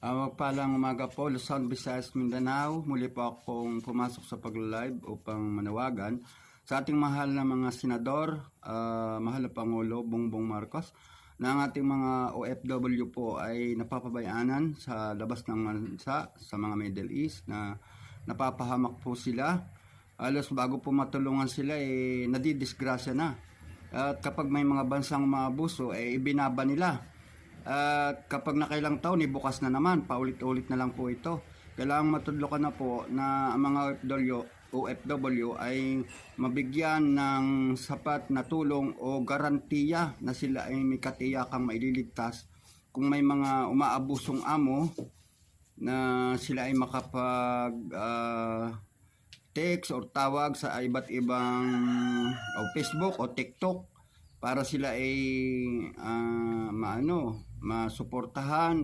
Mapagpalang umaga po, Luzon, Visayas, Mindanao. Muli po akong pumasok sa pag-live upang manawagan sa ating mahal na mga senador, mahal na Pangulo Bongbong Marcos, na ang ating mga OFW po ay napapabayaanan sa labas ng bansa, sa mga Middle East, na napapahamak po sila. Alos bago po matulungan sila, nadidisgrasya na. At kapag may mga bansang maabuso, ibinaba nila. At kapag nakailang taon, bukas na naman, paulit-ulit na lang po ito. Kailangang matudlokan na po na ang mga OFW ay mabigyan ng sapat na tulong o garantiya na sila ay may katiyakang maililigtas kung may mga umaabusong amo, na sila ay makapag text or tawag sa iba't ibang Facebook o TikTok para sila ay masuportahan